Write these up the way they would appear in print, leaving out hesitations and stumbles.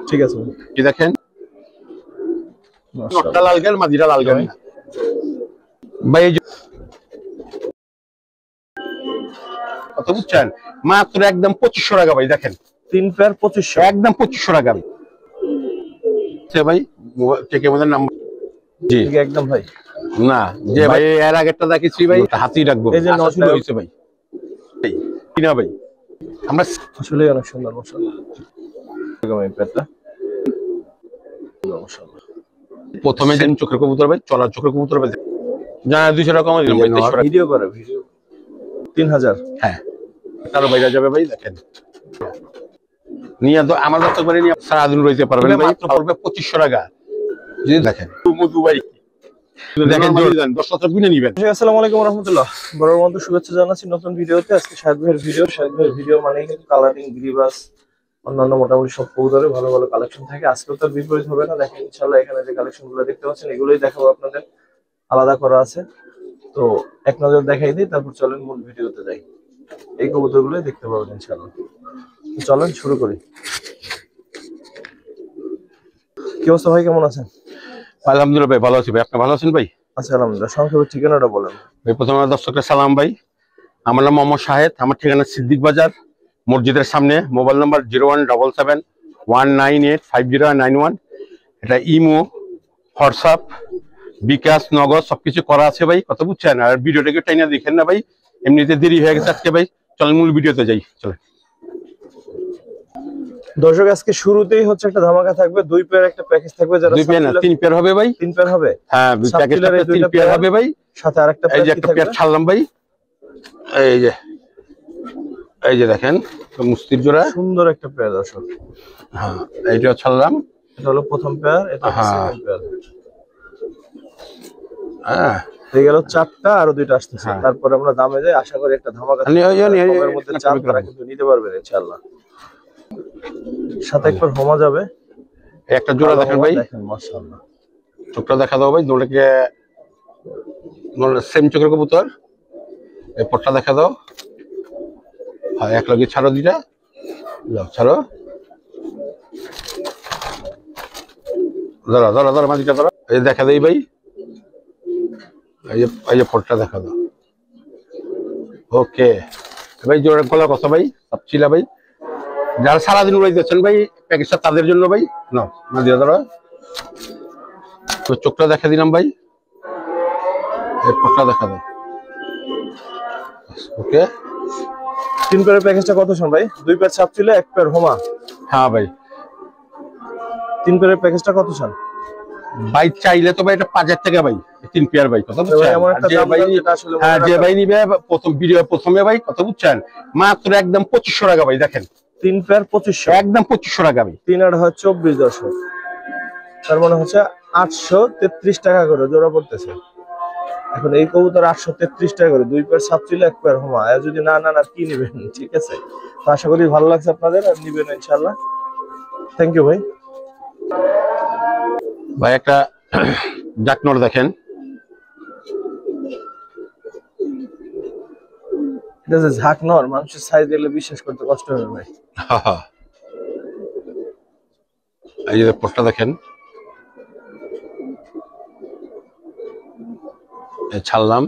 ঠিক আছে কি দেখেন নটটা লাল গাল মাদিরা লাল গাল ভাই কত বুঝছেন মাত্র একদম 2500 টাকা ভাই দেখেন 3 পেয়ার 2500 একদম 2500 টাকা ভাই টেকে আমাদের নাম্বার জি একদম ভাই না যে ভাই এর আগেরটা দেখিছি ভাই হাতেই রাখবো এই যে নষ্ট হইছে ভাই কি না ভাই আমরা আসলে অনেক সুন্দর মাশাআল্লাহ এই পেয়ারটা মাশাআল্লাহ প্রথমে যেন চোখের কবুতর ভাই চলার চোখের কবুতর ভাই জানা 200 টাকা কম দিলাম ভাই ভিডিও করে ভিডিও 3000 হ্যাঁ তারও বাইরে যাবে ভাই দেখেন নিয়ে তো আমাদের তো করে নিয়ে সারাদিন রইতে পারবেন ভাই মাত্র পড়বে 2500 টাকা যদি দেখেন মধু ভাই দেখেন দেন 10 টাকা কিনে নেবেন আসসালামু আলাইকুম ওয়া রাহমাতুল্লাহ বড়র মতো শুভেচ্ছা জানাচ্ছি নতুন ভিডিওতে আজকে শাহেদ ভাইয়ের ভিডিও মানে কিন্তু কালারিং গ্রিবাস অন্যান্য মোটামুটি সব কবুতরে ভালো ভালো কালেকশন থাকে আজকে তো বিপরীত হবে না দেখেন ইনশাআল্লাহ এখানে যে কালেকশনগুলো দেখতে পাচ্ছেন এগুলোই দেখাবো আপনাদের আলাদা করা আছে তো এক নজর দেখাই দিই তারপর চলেন মূল ভিডিওতে যাই এই কবুতরগুলোই দেখতে পাবেন ইনশাআল্লাহ চলেন শুরু করি কি অবস্থা ভাই কেমন আছেন আলহামদুলিল্লাহ ভাই ভালো আছি ভাই আপনি ভালো আছেন ভাই আচ্ছা আলহামদুলিল্লাহ সংক্ষেপে ঠিকানাটা বলেন ভাই প্রথমে দর্শকদের সালাম ভাই আমার নাম মোহাম্মদ শাহেদ আমার ঠিকানা সিদ্দিক বাজার মসজিদের সামনে মোবাইল নাম্বার 01771985091 এটা ইমো হোয়াটসঅ্যাপ বিকাশ নগদ সবকিছু করা আছে ভাই কত বুঝছেন আর ভিডিওটাকে টাইনা দেখেন না ভাই এমনিতে দেরি হয়ে গেছে আজকে ভাই চলেন মূল ভিডিওতে যাই চলেন দর্শক আজকে শুরুতেই হচ্ছে একটা ধামাকা থাকবে দুই পেয়ার একটা প্যাকেজ থাকবে যারা দুই পেয়ার না তিন পেয়ার হবে ভাই তিন পেয়ার হবে হ্যাঁ প্যাকেজটা তিন পেয়ার হবে ভাই সাথে আরেকটা এই যে একটা পেয়ার ছাড়লাম ভাই এই যে দেখেন মুস্তির জোড়া সুন্দর একটা পেয়ার দর্শক হ্যাঁ এইটা ছাড়লাম এটা হলো প্রথম পেয়ার এটা সেকেন্ড পেয়ার হ্যাঁ হয়ে গেল চারটা আর দুইটা আসতেছে তারপর আমরা দামে যাই আশা করি একটা ধামাকা এর মধ্যে চারটা কিন্তু নিতে পারবেন ইনশাআল্লাহ সাথে একবার হোমা যাবে একটা জোড়া দেখেন ভাই দেখেন মাশাআল্লাহ চোখটা দেখা দাও ভাই দুটোকে সেম চোখের কবুতর এই পটটা দেখা দাও হ্যাঁ এক লগে ছাড়ো দুইটা যাও ছাড়ো ধরো ধরো ধরো মাঝিটা ধরো এই দেখা দেই ভাই এই যে পটটা দেখা দাও ওকে ভাই জোড়া গলা কথা ভাই সবচিলা ভাই যারা সারাদিন উড়াই দিচ্ছেন ভাই প্যাকেজটা তাদের জন্য ভাই না মাঝিটা ধরো তো চোখটা দেখা দিলাম ভাই এই পটটা দেখা দাও ওকে তিন পেয়ারের প্যাকেজটা কত শুন ভাই দুই পেয়ার ছাপ ছিল এক পেয়ার হোমা হ্যাঁ ভাই তিন পেয়ারের প্যাকেজটা কত শুন ভাই চাইলে তো ভাই এটা 5000 টাকা ভাই তিন পেয়ার ভাই কত বুঝছেন হ্যাঁ যে ভাই নিবে প্রথম ভিডিও প্রথমে ভাই কত বুঝছেন মাত্র একদম 2500 টাকা ভাই দেখেন তিন পেয়ার 2500 একদম 2500 টাকা ভাই তিন আর হয় 24 দর্শক তার মানে হচ্ছে 833 টাকা করে জোড়া পড়তেছে এখন এই কবুতর 833 টাকা করে দুই পেয়ার ছাপ ছিল এক পেয়ার হোমা যদি না না কি নেবেন ঠিক আছে তো আশা করি ভালো লাগছে আপনাদের আর নিবেন ইনশাআল্লাহ থ্যাংক ইউ ভাই ভাই একটা জাকনর দেখেন এটা যে ঝাকনর মানুষের সাইজ দিলে বিশ্বাস করতে কষ্ট হবে ভাই এই যে পটটা দেখেন ছাড়লাম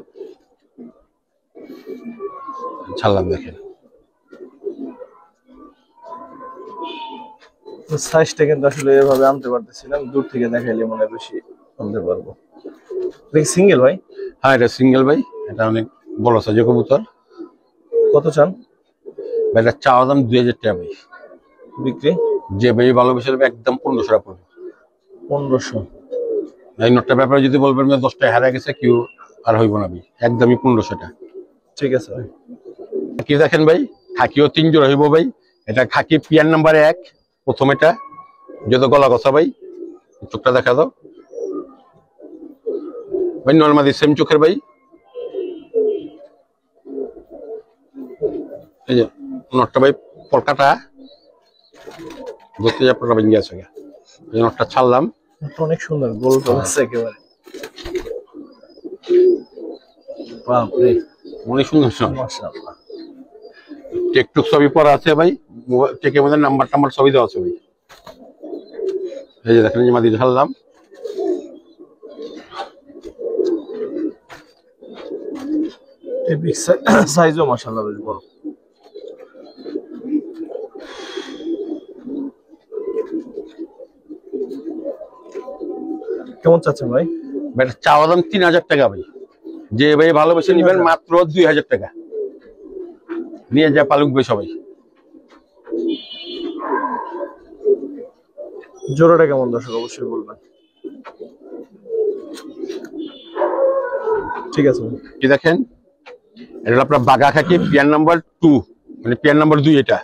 দেখেন সাইজটা কিন্তু আসলে এভাবে আনতে পারতেছিলাম দূর থেকে দেখাইলে মনে হয় বেশি আনতে পারবো সিঙ্গেল ভাই হ্যাঁ এটা সিঙ্গেল ভাই এটা অনেক বড় সাইজের কবুতর কত চান ভাই এটা চাওয়া দাম 2000 টাকা ভাই বিক্রি যে ভাই ভালোবেসে একদম 1500 টাকা পড়বে 1500 এই নোটটার ব্যাপারে যদি বলবেন 10 টাকা হারা গেছে কেউ আর হইব না ভাই একদমই 1500 টাকা ঠিক আছে ভাই কি দেখেন ভাই খাকিও 3 জোড়া হইব ভাই এটা খাকি পিয়ার নাম্বার 1 প্রথম এটা যত গলা কষা ভাই চোখটা দেখা দাও ভাই নরমালি সেম চোখের ভাই এই যে নোটটা ভাই পলকাটা ধরতে যা পড়া ভেঙে গেছে এই নোটটা ছাড়লাম অনেক সুন্দর গোল আছে একেবারে বাপ রে অনেক সুন্দর মাশাআল্লাহ টিকটক ছবি পড়া আছে ভাই টেকে আমাদের নাম্বার সবই দেওয়া আছে ভাই এই যে দেখেন, মাদি ছাড়লাম। এই বিগ সাইজও মাশাআল্লাহ বেশ বড়। কেমন চাচ্ছেন ভাই? এটা চাওয়া দাম 3000 টাকা ভাই। যে ভাই ভালোবেসে নেবেন মাত্র 2000 টাকা নিয়ে যা পালুকবে সবাই। জোড়াটা কেমন দর্শক অবশ্যই বলবেন। ঠিক আছে ভাই। কি দেখেন, এটা হলো আপনার বাঘা খাকি পেয়ার নাম্বার 2, মানে পেয়ার নাম্বার 2 এটা।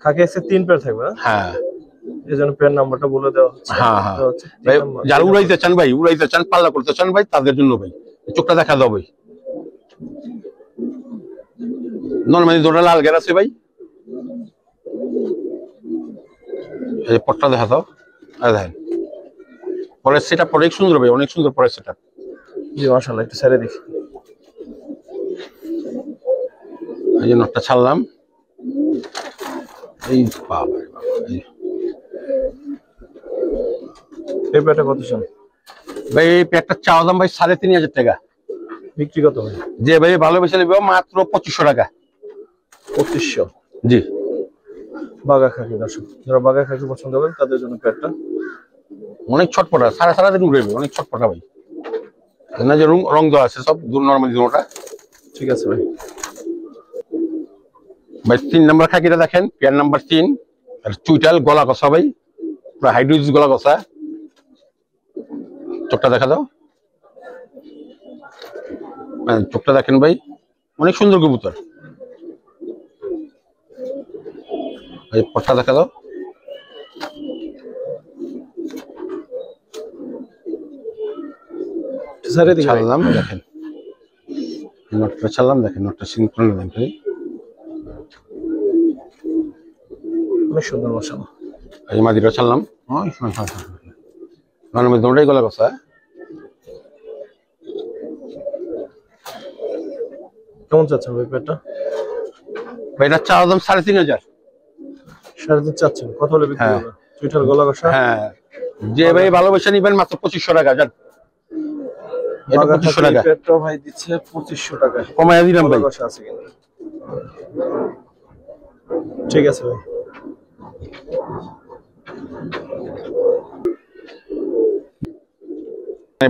খাকি এসে 3 পেয়ার থাকবে না? হ্যাঁ, এই জন্য পেয়ার নাম্বারটা বলে দেওয়া হচ্ছে। হ্যাঁ, হ্যাঁ এটা হচ্ছে ভাই, 3 নাম্বার। যারা উড়াইতে চান ভাই, উড়াইতে চান, পাল্লা করতে চান ভাই, তাদের জন্য ভাই চোখটা দেখা দাও ভাই। নরমালি দুটো লাল গের আছে ভাই, এই পটটা দেখা দাও। আর দেখেন পরের সেটআপ অনেক সুন্দর ভাই, অনেক সুন্দর পরের সেটআপ। জি মাশাআল্লাহ, একটু ছেড়ে দেখি। এই যে নটটা ছাড়লাম। এই বাবা রে বাবা, এই পেয়ারটা কত চান ভাই? এই প্যাকটা চাওয়া দাম ভাই 3500 টাকা। বিক্রি কত ভাই? যে ভাই ভালোবেসে নেবে মাত্র 2500 টাকা। 2500। জি, বাঘা খাকি দর্শক, যারা বাঘা খাকি পছন্দ করেন তাদের জন্য পেয়ারটা। অনেক ছটপটা, সারা দিন উড়ে অনেক ছটপটা ভাই। না যে রং দেওয়া আছে সব নরমালি দুটোটা। ঠিক আছে ভাই। ভাই 3 নাম্বার খাকিটা দেখেন, পেয়ার নাম্বার 3, আর চুইটাল গলা কষা ভাই, পুরো হাইড্রোজ গলা কষা। চোখটা দেখা দাও, চোখটা দেখেন ভাই, অনেক সুন্দর কবুতর। ভাই পটটা দেখা দাও। ছেড়ে দেখি ভাই। ছাড়লাম, দেখেন নটটা ছাড়লাম, দেখেন নটটা সিনক্রন দেখেন, অনেক সুন্দর মাশাআল্লাহ। এই যে মাদিটা ছাড়লাম। নরমালি দুটোটাই গলা কষা। কেমন চাচ্ছেন ভাই পেয়ারটা? ভাই এটা চাওয়া দাম 3500। 3.5 চাচ্ছেন, কত হলে বিক্রি হ্যাঁ। হবে? চুইঠাল গলা কষা। হ্যাঁ, যে ভাই ভালোবেসে নিবেন মাত্র 2500 টাকা। যান এটা বাঘা 2500 খাকি টাকা পেয়ারটা ভাই দিচ্ছে 2500 টাকায়। কমাইয়া দিলাম গলা ভাই। কষা আছে কিন্তু। ঠিক আছে ভাই।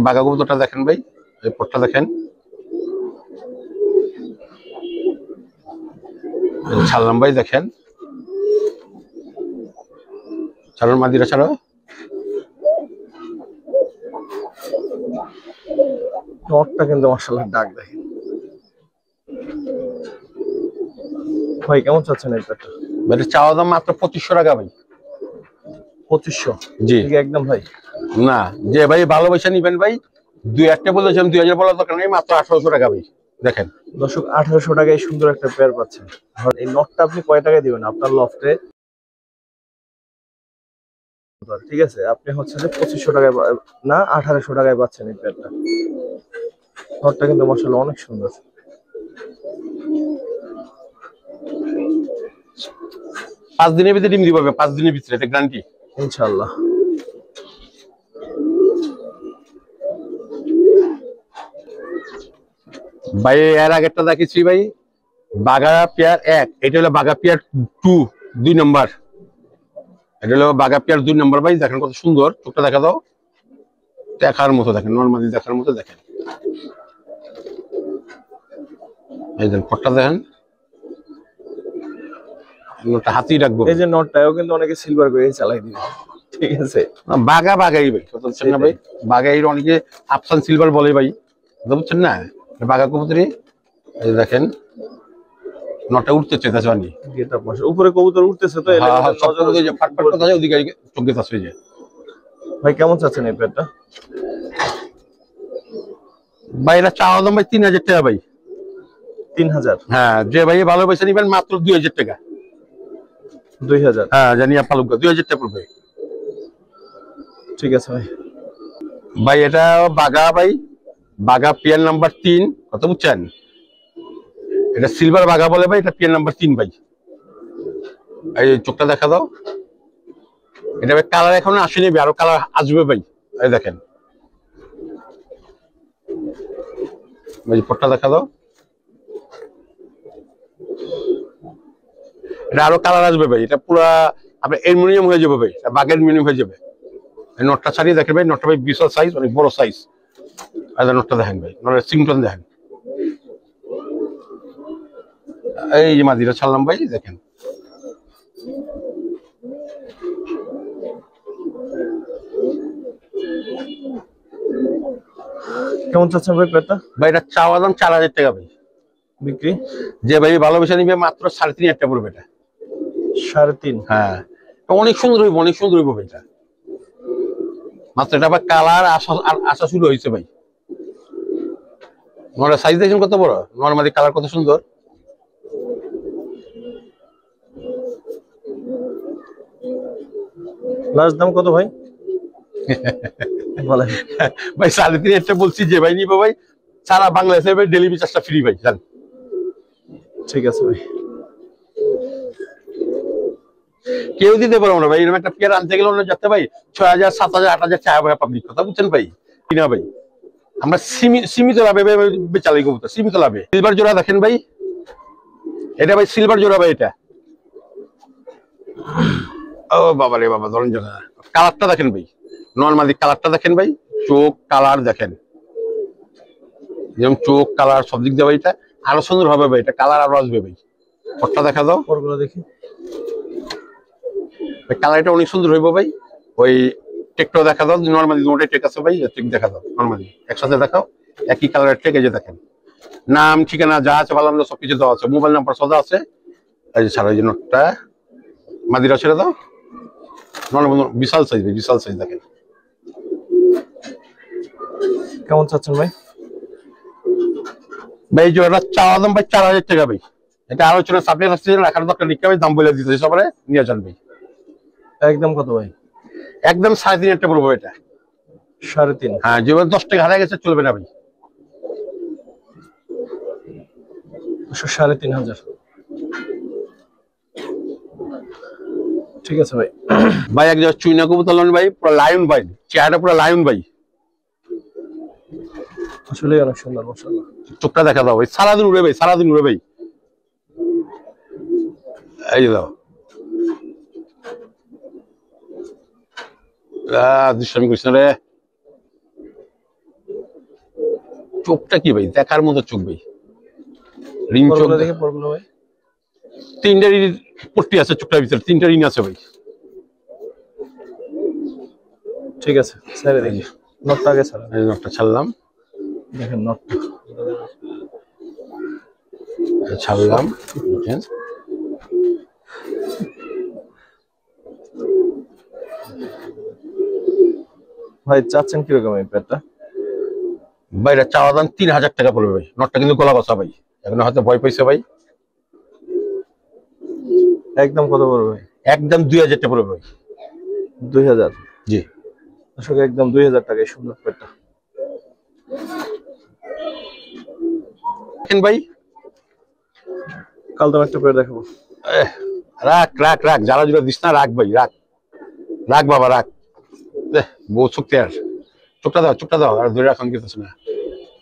বাঘা কবুতরটা দেখেন ভাই, এই পটটা দেখেন, ছাড়লাম ভাই, দেখেন ছাড়ুন মাদিরা ছাড়ো। নটটা কিন্তু মাশাআল্লাহ ডাক দেখেন। ভাই কেমন চাচ্ছেন এই পেয়ারটা? এটা চাওয়া দাম মাত্র 2500 টাকা ভাই। 2500? জি, ঠিক একদম ভাই। না যে ভাই ভালোবেসে নিবেন ভাই, 2-1টা বলেছেন, 2000 বলার দরকার নেই, মাত্র 1800 টাকা ভাই। দেখেন দর্শক 1800 টাকায় সুন্দর একটা পেয়ার পাচ্ছেন। আর এই নটটা আপনি কয় টাকায় দিবেন আপনার লফটে? ঠিক আছে, আপনি হচ্ছে যে 2500 টাকায় না 1800 টাকায় পাচ্ছেন এই পেয়ারটা। নটটা কিন্তু মাশাআল্লাহ অনেক সুন্দর। 5 দিনের ভিতরে ডিম দিব, 5 দিনের ভিতরে, এটা গ্যারান্টি ইনশাআল্লাহ। ভাই। এর আগেরটা দেখেছি ভাই বাঘা পেয়ার 1, এটা হলো বাঘা পেয়ার 2, 2 নম্বর। এটা হলো বাঘা পেয়ার 2 নম্বর ভাই। দেখেন কত সুন্দর, চোখটা দেখা দাও, দেখার মতো, দেখেন নরমালি দেখার মতো। দেখেন এই দেখেন পটটা দেখেন, একটা হাতি রাখবো। এই যে নটটাও কিন্তু অনেকে সিলভার করে চালাই দিবে। ঠিক আছে, বাঘা বাঘাই ভাই, কথা বলছেন না ভাই? বাঘাইয়ের অনেকে আফসান সিলভার বলে ভাই, কথা বলছেন না? বাঘা কবুতরি এই দেখেন, নটা উঠতেছে জানি, গেটআপ মাশা উপরে কবুতর উঠতেছে তো এলে সব কবুতর যে ফাটফাট কথা যায় ওদিকে চোখ গেছে আসে যে। ভাই কেমন চাচ্ছেন এই পেয়ারটা? ভাই এটা চাওয়া দাম ভাই 3000 টাকা ভাই। 3000? হ্যাঁ, যে ভাই ভালোবেসে নিবেন মাত্র 2000 টাকা। 2000? হ্যাঁ জানি পালুকা 2000 টাকা পড়বে। ঠিক আছে ভাই। ভাই এটা বাঘা ভাই, বাঘা পেয়ার নাম্বার 3, কত বুঝছেন? এটা সিলভার বাঘা বলে ভাই, এটা পেয়ার নাম্বার 3 ভাই। এই চোখটা দেখা দাও, এটা ভাই কালার এখন আসেনি ভাই, আরো কালার আসবে ভাই। এই দেখেন ভাই, পট্টা দেখা দাও, এটা আরো কালার আসবে ভাই। এটা পুরা আপনার অ্যালুমিনিয়াম হয়ে যাবে ভাই, বাগের অ্যালুমিনিয়াম হয়ে যাবে। এই নটটা ছাড়িয়ে দেখেন ভাই, নটটা ভাই বিশাল সাইজ, অনেক বড় সাইজ। আর নটটা দেখেন ভাই, নটের সিংটন দেখেন। এই যে মাদিটা ছাড়লাম ভাই, দেখেন কেমন চাচ্ছেন ভাই পেয়ারটা? ভাই এটা চাওয়া দাম 4000 টাকা ভাই। বিক্রি যে ভাই ভালোবেসে নিবে মাত্র 3500 টাকা পড়বে এটা। 3.5? হ্যাঁ, অনেক সুন্দর হইব, অনেক সুন্দর হইব ভাই এটা। মাত্র এটা আবার কালার আসা শুরু হয়েছে ভাই। নরের সাইজ দেখেন কত বড়, নরমালি কালার কত সুন্দর। লাস্ট দাম কত ভাই বলেন? ভাই 3500 বলছি, যে ভাই নিবো ভাই সারা বাংলাদেশে ভাই ডেলিভারি চার্জটা ফ্রি ভাই, জান। ঠিক আছে ভাই, কেউ দিতে পারবো না ভাই, এরকম একটা পেয়ার আনতে গেলে অন্য যাতে ভাই 6000 7000 8000 চায় ভাই পাবলিক, কথা বুঝছেন ভাই কিনা ভাই। আমরা সীমিত লাভে বেচালাই কবুতর, সীমিত লাভে। সিলভার জোড়া দেখেন ভাই, এটা ভাই সিলভার জোড়া ভাই এটা। ও বাবা রে বাবা, ধরেন জোড়া। কালারটা দেখেন ভাই, নরমালি কালারটা দেখেন ভাই, চোখ কালার দেখেন, যেমন চোখ কালার সব দিক দিয়ে ভাই এটা আরো সুন্দর হবে ভাই, এটা কালার আরো আসবে ভাই। পটটা দেখা দাও, পরগুলো দেখি। কালারটা অনেক সুন্দর হইব ভাই। ওই টেকটাও দেখা দাও, নরমালি দুটোই টেক আছে ভাই, টেক দেখা দাও নরমালি একসাথে দেখাও। একই কালারের টেক, এই যে দেখেন নাম ঠিকানা যা আছে ভালো মন্দ সবকিছু দেওয়া আছে, মোবাইল নাম্বার সদা আছে। এই যে ছাড়া, এই যে নোটটা মাদিরা ছেড়ে দাও, নরমাল বিশাল সাইজ ভাই, বিশাল সাইজ দেখেন। কেমন চাচ্ছেন ভাই? ভাই এই জোড়াটা চাওয়া দাম ভাই 4000 টাকা ভাই। এটা আলোচনা সাপ্লাই আসছে, রাখার দরকার নেই ভাই, দাম বলে দিতে সবারে নিয়ে যান ভাই। একদম কত ভাই? একদম 3500 টাকা পড়বো এটা। 3.5? হ্যাঁ, যেভাবে 10 টাকা হারিয়ে গেছে চলবে না ভাই। 3500। ঠিক আছে ভাই। ভাই এক জায়গায় চুইনা কবুতর ভাই, পুরো লায়ন ভাই, চেহারাটা পুরো লায়ন ভাই। আসলে অনেক সুন্দর, মাশাআল্লাহ। চোখটা দেখা দাও ভাই, সারাদিন উড়ে ভাই, সারাদিন উড়ে ভাই। এই দাও দুষ্টামি করিস না রে। চোখটা কি ভাই, দেখার মতো চোখ ভাই, রিং চোখ দেখে। পরগুলো ভাই 3টা রিং পট্টি আছে চোখটার ভিতরে, 3টা রিং আছে ভাই। ঠিক আছে, ছেড়ে দেখি। নটটা আগে ছাড়েন। এই নটটা ছাড়লাম, দেখেন নটটা ছাড়লাম। ভাই চাচ্ছেন কিরকম এই পেয়ারটা? ভাই এটা চাওয়া দাম 3000 টাকা পড়বে ভাই। নটটা কিন্তু গলা কষা ভাই, এখন হয়তো ভয় পাইছে ভাই। একদম কত পড়বে ভাই? একদম 2000 টাকা পড়বে ভাই। 2000? জি দর্শক, একদম 2000 টাকায় সুন্দর পেয়ারটা। দেখেন ভাই, কালদম একটা পেয়ার দেখাবো। রাখ রাখ রাখ, জ্বালা জুড়া দিস না, রাখ ভাই রাখ, রাখ বাবা রাখ। বউ চোখতে আর চোখটা দাও, চোখটা দাও, আর ধরে রাখুন কিছু না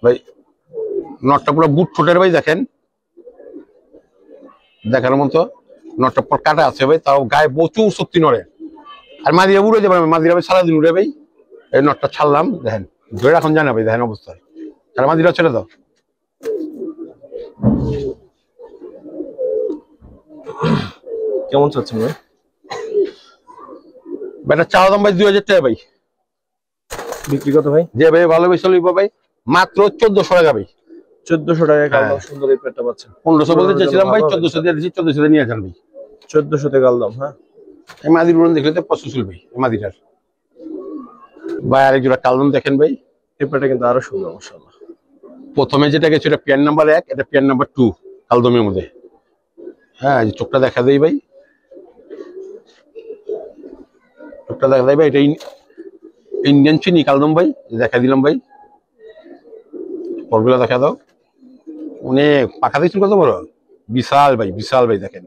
ভাই। নটটা পুরো বুট ঠোঁটের ভাই, দেখেন দেখার মতো। নটটা পর কাটা আছে ভাই, তাও গায়ে প্রচুর শক্তি নড়ে। আর মাদিরা উড়ে যাবে, মাদিরা ভাই সারাদিন উড়ে ভাই। এই নটটা ছাড়লাম, দেখেন ধরে রাখুন জানা ভাই, দেখেন অবস্থায়। আর মাদিরা ছেড়ে দাও। কেমন চাচ্ছেন ভাই? এটা চাওয়া দাম ভাই 2000 টাকা ভাই। বিক্রি কত ভাই? যে ভাই ভালোবেসে লইব ভাই মাত্র 1400 টাকা ভাই। 1400 টাকায় কালদম সুন্দর এই পেয়ারটা পাচ্ছেন। 1500 বলতে চেয়েছিলাম ভাই, 1400 দিয়ে দিচ্ছি, 1400 দিয়ে নিয়ে যান ভাই। 1400 টাকা কালদম। হ্যাঁ, এই মাদির উড়ন দেখলে তো পছন্দ ভাই, এই মাদিটার ভাই। আরেক জোড়া কালদম দেখেন ভাই, এই পেয়ারটা কিন্তু আরো সুন্দর, মাশাআল্লাহ। প্রথমে যেটা গেছে এটা পেয়ার নাম্বার 1, এটা পেয়ার নাম্বার 2 কালদমের মধ্যে। হ্যাঁ, এই চোখটা দেখা দেই ভাই, চোখটা দেখা দেয় ভাই। এটা ইন্ডিয়ান চিনি কালদম ভাই, দেখা দিলাম ভাই। পরগুলা দেখা দাও, অনেক পাখা দিচ্ছেন কত বড়, বিশাল ভাই, বিশাল ভাই। দেখেন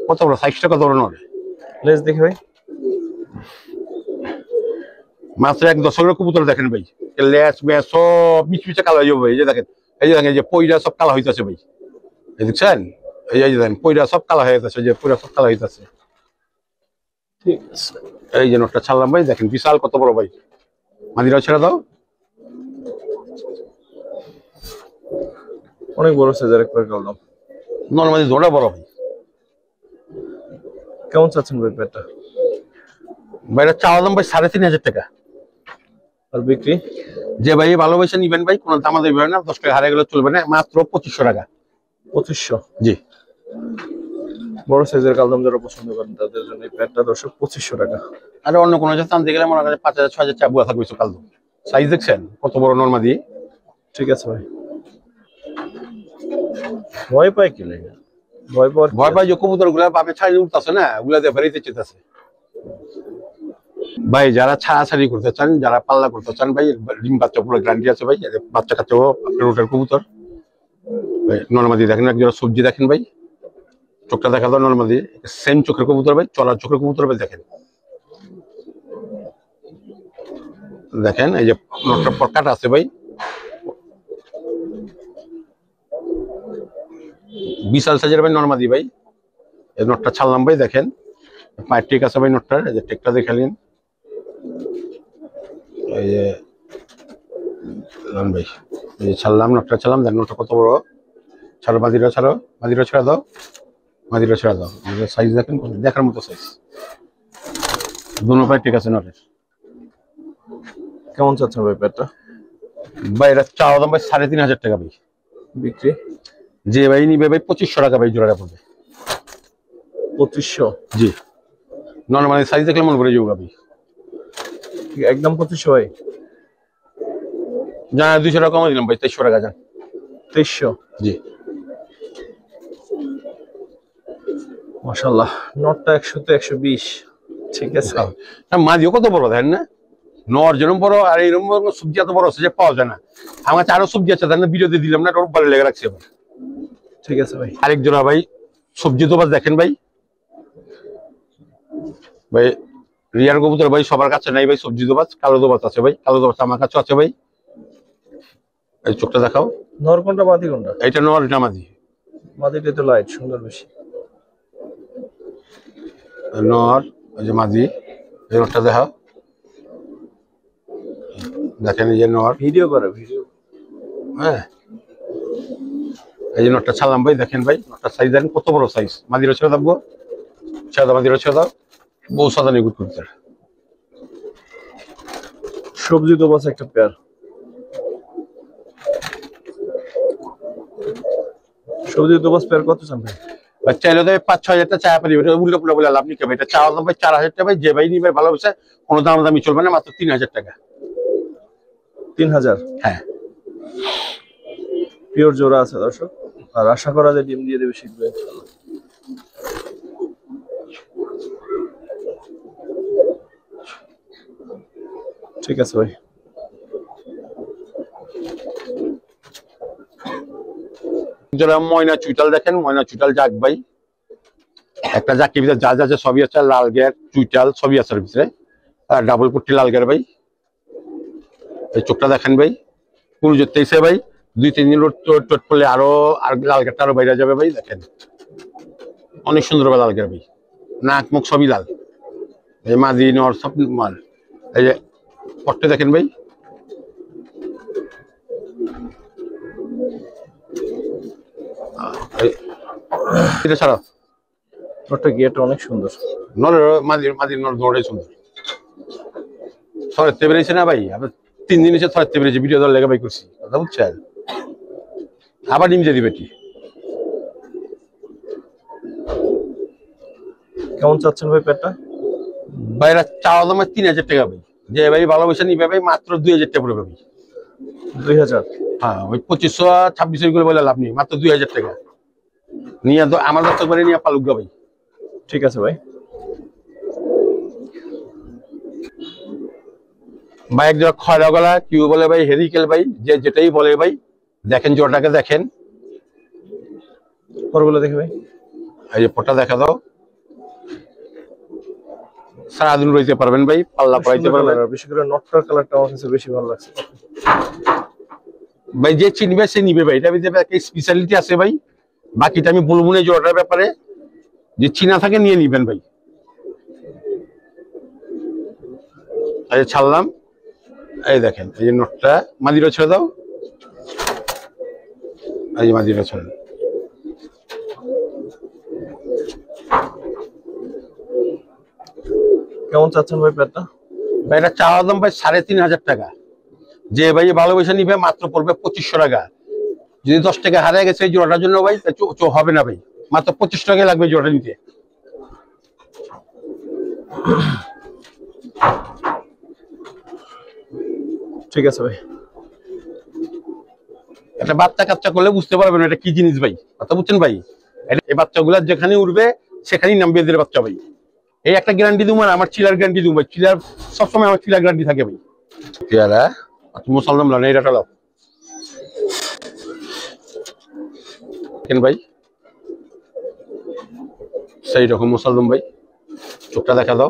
কত বড় সাইজটা, কত বড় নড়ে। লেজ দেখি ভাই। মাত্র এক দশকের কবুতর দেখেন ভাই, লেস মেস সব মিচমিচে কালো হয়ে যাবে ভাই। এই যে দেখেন, এই যে দেখেন, এই যে পইরা সব কালো হইতেছে ভাই, এই দেখছেন, এই যে দেখেন পইরা সব কালো হয়ে যাচ্ছে, যে পইরা সব কালো হইতেছে। ঠিক আছে, এই যে নোটটা ছাড়লাম ভাই, দেখেন বিশাল কত বড় ভাই। মাদিরাও ছেড়ে দাও, অনেক বড় সাইজের একবার কালাম। নর্মালি জোড়া বড় ভাই। কেমন চাচ্ছেন ভাই পেয়ারটা? ভাইটা চাওয়া দাম ভাই 3,500 টাকা। আর বিক্রি? যে ভাই ভালোবাসে নিবেন ভাই, কোনো দাম দেবেন না, 10 টাকা হারে গেলে চলবে না, মাত্র 2500 টাকা। 2500? জি। বড় সাইজের কালদম যারা পছন্দ করেন তাদের জন্য এই পেয়ারটা দর্শক 2500 টাকা। আর অন্য কোনো জায়গায় আনতে গেলে মনে করেন 5,000 6,000 টাকা বুয়া থাকবে কাল। সাইজ দেখছেন কত বড় নরমাদি। ঠিক আছে ভাই। ভয় পায় কি লাগে? ভয় পায় যে কবুতর গুলা বাপে ছাড়িয়ে উঠতেছে না, ওগুলা দিয়ে বেরিয়ে চেতেছে ভাই। যারা ছাড়াছাড়ি করতে চান, যারা পাল্লা করতে চান ভাই, ডিম বাচ্চা পুরো গ্যারান্টি আছে ভাই। বাচ্চা কাচ্চা রোটের কবুতর নরমাদি দেখেন, একজোড়া সবজি দেখেন ভাই, চোখটা দেখা দাও নরমাদি, সেম চোখের কবুতর ভাই, চলার চোখের কবুতর ভাই। দেখেন দেখেন এই যে নটটা পটকাটা আছে ভাই, বিশাল সাইজের ভাই নরমাদি ভাই। এই নটটা ছাড়লাম ভাই, দেখেন পায়ের টেক আছে ভাই নটটার, এই যে টেকটা দেখালেন, এই যে ভাই, এই যে ছাড়লাম নটটা, ছাড়লাম দেখেন নটটা কত বড়। ছাড়ো মাদিরা, ছাড়ো মাদিরা, ছেড়ে দাও মাদিরা, ছেড়ে দাও। সাইজ দেখেন, দেখার মতো সাইজ, দুনো পায়ে ঠিক আছে নটের। কেমন চাচ্ছেন ভাই পেয়ারটা? ভাই এটা চাওয়া দাম ভাই 3,500 টাকা ভাই। বিক্রি? যে ভাই নিবে ভাই 2500 টাকা ভাই জোড়াটা পড়বে। 2500? জি। নর্মালি সাইজ দেখলে মনে করে যাবো ভাই, একদম 2500 ভাই। যা 200 টাকা কমে দিলাম ভাই, 2300 টাকা যান। 2300? জি। মাশাআল্লাহ, নটটা 100 তে 120। ঠিক আছে। মাদিও কত বড় দেখেন না, নর যেরকম বড় আর এরকম সবজি এত বড় আছে যে পাওয়া যায় না। আমার কাছে আরো সবজি আছে, তাহলে ভিডিওতে দিলাম না, ওর ভালো লেগে রাখছে এবার। ঠিক আছে ভাই। আরেক জোড়া ভাই সবজি দোবাজ দেখেন ভাই, ভাই রিয়ার কবুতর ভাই সবার কাছে নাই ভাই, সবজি দোবাজ কালো দোবাজ আছে ভাই, কালো দোবাজ আমার কাছে আছে ভাই। এই চোখটা দেখাও, নর কোনটা মাদি কোনটা? এটা নর, এটা মাদি। মাদিটা তো লাইট সুন্দর বেশি। নর, ওই যে মাদি, এই নরটা দেখাও, দেখেন এই যে নর, ভিডিও করে ভিডিও। হ্যাঁ এই যে নটটা ছাড়লাম ভাই, দেখেন ভাই নটটা সাইজ দেখেন কত বড় সাইজ। মাদিরা ছেড়ে দাও, ছেড়ে দাও মাদিরা, ছেড়ে দাও, বউ সাদা নিগুট করতে। সবজি তো বাস একটা পেয়ার। সবজি তো বাস পেয়ার কত চান ভাই? ভাই চাইলে তো 5-6 হাজার টাকা চায় পারি, উল্টো পুল্টো বলে লাভ নেই ভাই। এটা চাওয়া দাম ভাই 4,000 টাকা ভাই, যে ভাই নিবে ভালোবাসে কোনো দাম দামি চলবে না, মাত্র 3,000 টাকা। 3000? হ্যাঁ। পিওর জোড়া আছে দর্শক, আর আশা করা যায় ডিম দিয়ে দেবে শীঘ্রই ইনশাআল্লাহ। ঠিক আছে ভাই। যারা ময়না চুইটাল দেখেন, ময়না চুইটাল যাক ভাই, একটা জাকির ভিতরে যা যা সবই আছে, লাল গের চুইটাল সবই আছে ভিতরে, আর ডাবল কুট্টি লাল গের ভাই। এই চোখটা দেখেন ভাই, পুরো যেতেইছে ভাই, 2-3 দিন টোট করলে আরো আর লাল গেরটা আরো বাইরে যাবে ভাই। দেখেন অনেক সুন্দর ভাই লাল গের ভাই, নাক মুখ সবই লাল। এই মাদি নর সব মাল। এই যে পট্টে দেখেন ভাই, এটা ছাড়াও ওটা গেট অনেক সুন্দর। নর মাদির নর দৌড়াই সুন্দর। সরাতে বেরিয়েছে না ভাই, আবার 3 দিন এসে সরাতে বেরিয়েছে, ভিডিও দল লেগে ভাই করছি, কথা বুঝছেন। আবার ডিম দিয়ে দিবে কি। কেমন চাচ্ছেন ভাই পেয়ারটা? ভাইরা চাওয়া দাম 3,000 টাকা ভাই, যে ভাই ভালোবাসা নিবে ভাই মাত্র 2,000 টাকা পড়বে ভাই। 2000? হ্যাঁ ওই 2500 2600 করে বলে লাভ নেই, মাত্র 2,000 টাকা নিয়ে আমার দত্তক বাড়ি নিয়ে পালুক ভাই। ঠিক আছে ভাই। ভাই এক জোড়া খয়রা গলা কিউ বলে ভাই, হেরিকেল ভাই, যে যেটাই বলে ভাই, দেখেন জোড়াটাকে দেখেন, পরগুলো দেখে ভাই। এই যে পটা দেখা দাও, সারাদিন রইতে পারবেন ভাই, পাল্লা পড়াইতে পারবেন। বিশেষ করে নটটার কালারটা আমার কাছে বেশি ভালো লাগছে ভাই যে চিনবে সে নিবে ভাই, এটা ভিতরে একটা স্পেশালিটি আছে ভাই, বাকিটা আমি বলবো না জোড়াটার ব্যাপারে, যে চিনা থাকে নিয়ে নিবেন ভাই। এই ছাড়লাম, এই দেখেন এই যে নটটা, মাদিরা ছেড়ে দাও, এই যে মাদিরা ছেড়ে দাও। কেমন চাচ্ছেন ভাই পেয়ারটা? ভাই এটা চাওয়া দাম ভাই 3,500 টাকা। যে ভাই ভালোবেসে নিবে মাত্র পড়বে 2500 টাকা। যদি 10 টাকা হারিয়ে গেছে এই জোড়াটার জন্য ভাই হবে না ভাই, মাত্র 25 টাকা লাগবে জোড়াটা নিতে। ঠিক আছে ভাই। একটা বাচ্চা কাচ্চা করলে বুঝতে পারবেন এটা কি জিনিস ভাই, কথা বুঝছেন ভাই। এই বাচ্চাগুলা যেখানে উঠবে সেখানেই নামবে এদের বাচ্চা ভাই। এই একটা গ্যারান্টি দিব, আমার চিলার গ্যারান্টি দিব ভাই, চিলার সবসময় আমার চিলার গ্যারান্টি থাকে ভাই। পেয়ারা মুসলমান লান এটা লাও কেন ভাই, সেই রকম মুসলমান ভাই, চোখটা দেখা দাও,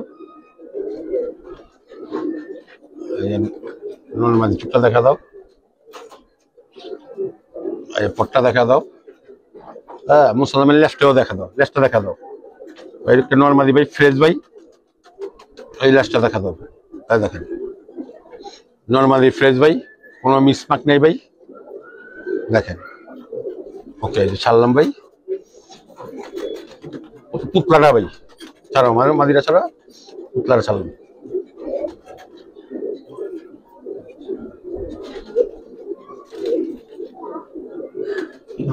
নর্মালি চোখটা দেখা দাও, পটটা দেখা দাও, হ্যাঁ মুসলমানের লেজটাও দেখা দাও, লেজটা দেখা দাও ভাই, নর্মালি ভাই ফ্রেশ ভাই, এই লেজটা দেখা দাও, তাই দেখেন নর্মালি ফ্রেশ ভাই, কোনো মিসমার্ক নেই ভাই, দেখেন। ওকে ছাড়লাম ভাই, পুতলাটা ভাই ছাড়ো, আমার মাদিরা ছাড়া পুতলাটা ছাড়লাম।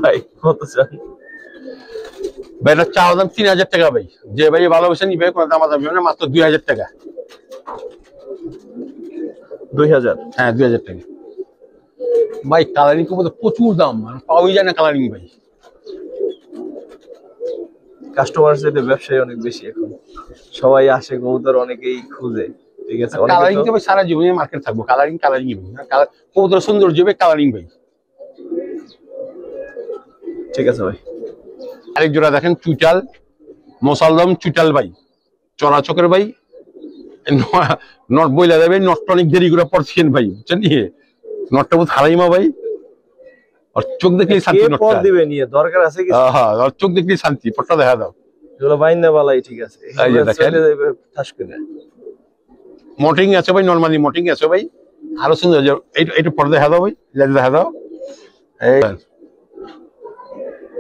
ভাই কত চান? ভাই এটা চাওয়া দাম 3,000 টাকা ভাই। যে ভাই ভালোবেসে নিবে কোনো দাম দাম না, মাত্র 2,000 টাকা। 2000? হ্যাঁ 2,000 টাকা ভাই। কালারিং কবুতর প্রচুর দাম, মানে পাওয়াই যায় না কালারিং ভাই। কাস্টমার সাথে ব্যবসায়ী অনেক বেশি এখন, সবাই আসে কবুতর, অনেকেই খুঁজে। ঠিক আছে, কালারিং তো ভাই সারা জীবনে মার্কেট থাকবো, কালারিং কালারিং কবুতর সৌন্দর্য হবে কালারিং ভাই। ঠিক আছে ভাই। আরেক জোড়া দেখেন চুইটাল, মোসালদম চুইটাল ভাই, চড়া চকের ভাই, নট বইলা দেবে, নটটা অনেক দেরি করে পড়ছেন ভাই, বুঝছেন নিয়ে নটটা বহুত হারাইমা ভাই, আর চোখ দেখলেই শান্তি। নটটা দিবে নিয়ে দরকার আছে কি? হ্যাঁ আর চোখ দেখলেই শান্তি, পটটা দেখা দাও, এগুলো বাইন্দা বালাই। ঠিক আছে, এই যে দেখেন ঠাস করে মোটিং আছে ভাই, নরমালি মোটিং আছে ভাই, আরো সুন্দর। এইটা পর্দা দেখা দাও ভাই, লেজ দেখা দাও, এই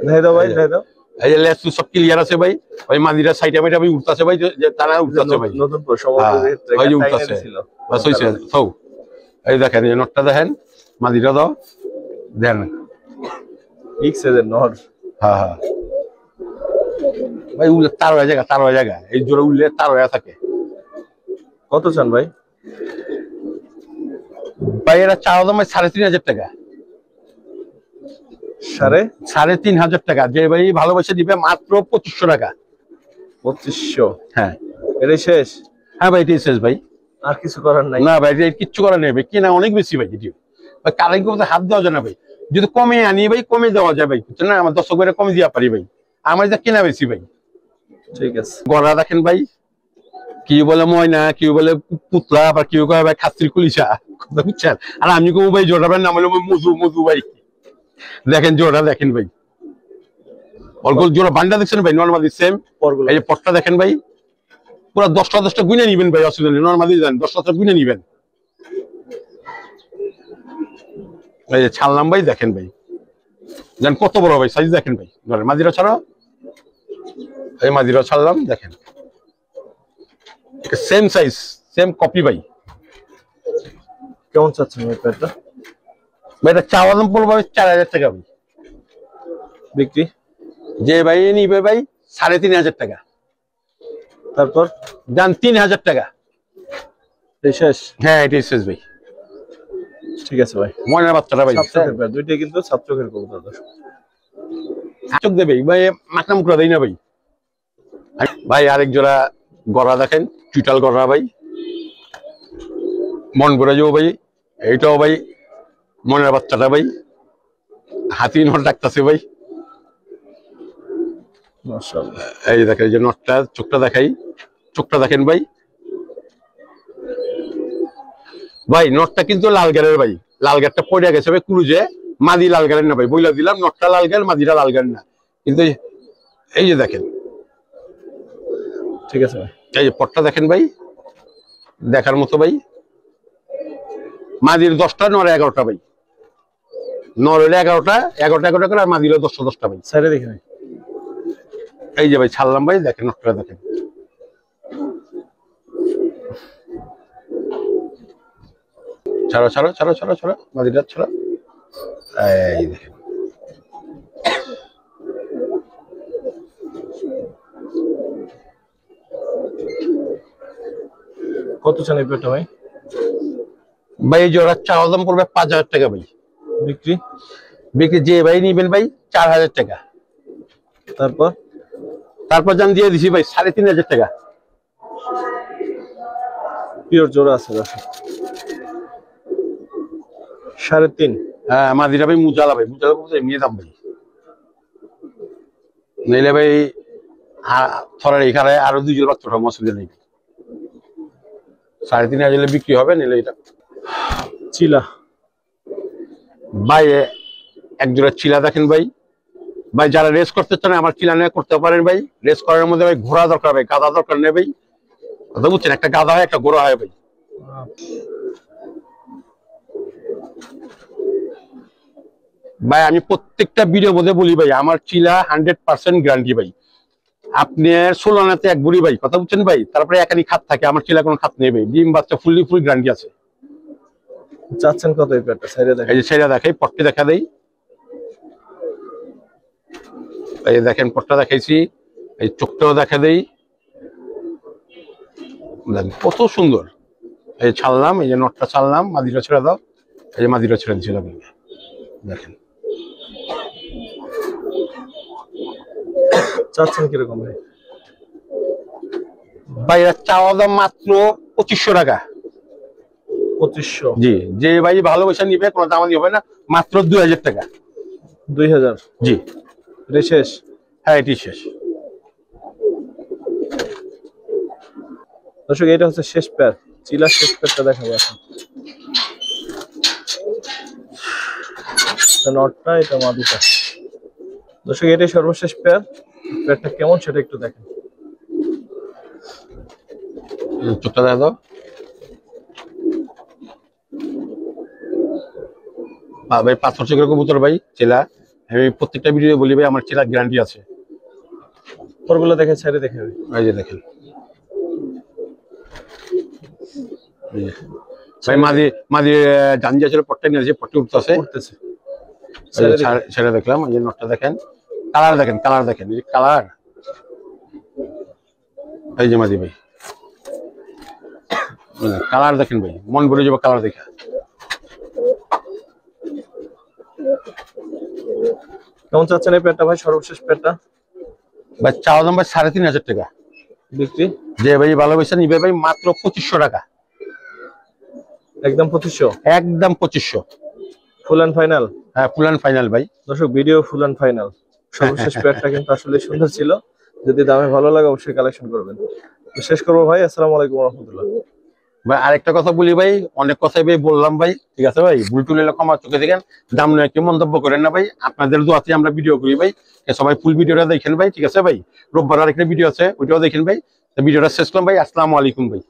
দেখাই দাও ভাই, দেখাই দাও। এই যে লেজ সব ক্লিয়ার আছে ভাই, ওই মাদিরা সাইডে মাইডে ভাই উঠতাছে ভাই, যে তারা উঠতাছে ভাই, নতুন সমস্ত ওই যে উঠতাছে বাস হইছে। সৌ এই দেখেন এই নটটা দেখেন, মাদিরা দাও দেন, ইক্স এর নর। হ্যাঁ হ্যাঁ ভাই, উল্লে তার হয়ে জায়গা, তার হয়ে জায়গা, এই জোরে উল্লে তার হয়ে থাকে। কত চান ভাই? ভাই এরা চাওয়া দাম 3,500 টাকা। 3,500 টাকা। যে ভাই ভালোবাসে দিবে মাত্র 2500 টাকা। 2500? হ্যাঁ এটাই শেষ? হ্যাঁ ভাই এটাই শেষ ভাই, আর কিছু করার নাই? না ভাই কিচ্ছু করার নেই ভাই, কিনা অনেক বেশি ভাই, এটি ভাই কালারিং করতে হাত দেওয়া যায় না ভাই, যদি কমে আনি ভাই কমে দেওয়া যায় ভাই, বুঝছেন না, আমার 10 করে কমে দিয়া পারি ভাই, আমার যা কেনা বেশি ভাই। ঠিক আছে। গড়া দেখেন ভাই, কি বলে ময়না, কি বলে পুতলা, আবার কি কয় ভাই খাসির কুলিশা, কথা বুঝছেন। আর আমি কব ভাই জোড়া ভাই নাম হলো মধু, মধু ভাই, দেখেন জোড়া দেখেন ভাই, অল্প জোড়া বান্ডা দেখছেন ভাই, নর্মালি সেম। এই যে পটটা দেখেন ভাই, পুরো 10টা গুনে নিবেন ভাই, অসুবিধা নেই, নর্মালি যান 10টা গুনে নিবেন। এই যে ছাড়লাম ভাই, দেখেন ভাই জান কত বড় ভাই সাইজ, দেখেন ভাই মাদিরা ছাড়া, এই মাদিরা ছাড়লাম দেখেন, সেম সাইজ সেম কপি ভাই। কেমন চাচ্ছেন ভাই পেয়ারটা? ভাই এটা চাওয়া দাম পড়বে 4,000 টাকা ভাই। বিক্রি? যে ভাই নিবে ভাই 3,500 টাকা। তারপর যান 3,000 টাকা। এই শেষ? হ্যাঁ এটাই শেষ ভাই। ঠিক আছে ভাই। ময়নার বাচ্চাটা ভাই, দুইটাই কিন্তু সাত চোখের কবুতর, চোখ দেবে ভাই, মাখনা মুখরা দেয় না ভাই। ভাই আরেক জোড়া গড়া দেখেন, চুটাল গড়া ভাই, মন ভরে যাবো ভাই। এইটাও ভাই মনের বাচ্চাটা ভাই, হাতি নট ডাকতেছে ভাই, মাশাআল্লাহ। এই দেখেন যে নটটা, চোখটা দেখাই, চোখটা দেখেন ভাই, ভাই নটটা কিন্তু লাল গেলের ভাই, লাল গেরটা পড়ে গেছে ভাই ক্রুজে, মাদি লাল গেলের না ভাই, বইলা দিলাম নটটা লাল গেল মাদিটা লাল গেল না, কিন্তু এই যে দেখেন, ঠিক আছে ভাই, এই যে পটটা দেখেন ভাই, দেখার মতো ভাই। মাদির 10টা, নর 11টা ভাই, নর হলে 11টা 11টা 11টা করে, আর মাদির 10টা 10টা ভাই। সাইডে দেখে ভাই, এই যে ভাই ছাড়লাম ভাই, দেখেন নটটা দেখেন, ছাড়ো ছাড়ো ছাড়ো ছাড়ো ছাড়ো মাদিটা ছাড়ো, এই দেখেন। কত চান এই পেয়ারটা ভাই? ভাই এই জোড়া চাওয়া দাম পড়বে 5000 টাকা ভাই। বিক্রি? বিক্রি যে ভাই নিবেন ভাই 4000 টাকা। তারপর তারপর জান দিয়ে দিছি ভাই 3500 টাকা। পিওর জোড়া আছে দর্শক, 3.5। হ্যাঁ মাদিরা ভাই মুজালা ভাই, মুজালা বলতে এমনি দাম ভাই, নইলে ভাই থরার এখানে আরো 2 জোড়া বাচ্চা অসুবিধা নেই, 3500 বিক্রি হবে, নিলে এটা চিলা ভাই। এক জোড়া চিলা দেখেন ভাই, ভাই যারা রেস করতে চান আমার চিলা নিয়ে করতে পারেন ভাই। রেস করার মধ্যে ভাই ঘোড়া দরকার ভাই, গাদা দরকার নেই ভাই, কথা বুঝছেন, একটা গাদা হয় একটা ঘোড়া হয় ভাই। ভাই আমি প্রত্যেকটা ভিডিওর মধ্যে বলি ভাই, আমার চিলা 100% গ্যারান্টি ভাই। আপনার সোলানাতে এক বুড়ি ভাই, কথা বুঝছেন ভাই, তারপরে একানি খাত থাকে, আমার চিলা কোনো খাত নেই ভাই, ডিম বাচ্চা ফুল গ্যারান্টি আছে। চাচ্ছেন কত এই পেয়ারটা? সাইডে দেখেন, এই যে সেটা দেখাই, পট্টি দেখা দেই, এই যে দেখেন পট্টা দেখাইছি, এই চোখটাও দেখা দেই, কত সুন্দর। এই ছাড়লাম, এই যে নটটা ছাড়লাম, মাদিটা ছেড়ে দাও, এই যে মাদিটা ছেড়ে দিচ্ছিলাম দেখেন। চাচ্ছেন কিরকম ভাই? ভাই এর চাওয়া দাম মাত্র 2500 টাকা। 2500? জি, যে ভাই ভালোবাসা নিবে কোনো দামাদি হবে না, মাত্র 2000 টাকা। 2000? জি, এটা শেষ? হ্যাঁ এটি শেষ। দর্শক এটা হচ্ছে শেষ পেয়ার, চিলার শেষ পেয়ারটা দেখাবো এখন। নটটা, এটা মাদিটা। দর্শক এটাই সর্বশেষ পেয়ার, পেয়ারটা কেমন সেটা একটু দেখেন। চোখটা দেখা দাও ভাই, পাথর চোখের কবুতর ভাই চিলা, আমি প্রত্যেকটা ভিডিও বলি ভাই আমার চিলা গ্যারান্টি আছে। পরগুলো দেখে ছেড়ে দেখে ভাই, এই যে দেখেন ভাই, মাদি জাঞ্জিয়া ছিল, পট্টা নিয়েছে, পট্টি উঠতেছে, উঠতেছে। ছেড়ে দেখলাম, এই যে নটটা দেখেন, কালার দেখেন, কালার দেখেন, এই যে কালার, এই যে মাদি ভাই কালার দেখেন ভাই, মন ভরে যাবে কালার দেখা। কেমন চাচ্ছেন এই পেয়ারটা ভাই, সর্বশেষ পেয়ারটা? ভাই চাওয়া দাম ভাই 3500 টাকা। বিক্রি? যে ভাই ভালোবাসা নিবে ভাই মাত্র 2500 টাকা। একদম 2500? একদম 2500, ফুল এন্ড ফাইনাল? হ্যাঁ ফুল এন্ড ফাইনাল ভাই। দর্শক ভিডিও ফুল এন্ড ফাইনাল। সর্বশেষ পেয়ারটা কিন্তু আসলে সুন্দর ছিল, যদি দামে ভালো লাগে অবশ্যই কালেকশন করবেন। তো শেষ করবো ভাই, আসসালামু আলাইকুম ওয়া রাহমাতুল্লাহ। ভাই আরেকটা কথা বলি ভাই, অনেক কথাই ভাই বললাম ভাই, ঠিক আছে ভাই, ভুল টুল এলে ক্ষমা চোখে দেখেন, দাম নিয়ে একটু মন্তব্য করেন না ভাই, আপনাদের দোয়াতে আমরা ভিডিও করি ভাই, সবাই ফুল ভিডিওটা দেখেন ভাই, ঠিক আছে ভাই। রোববার আরেকটা ভিডিও আছে, ওইটাও দেখেন ভাই। ভিডিওটা শেষ করলাম ভাই, আসসালামু আলাইকুম ভাই।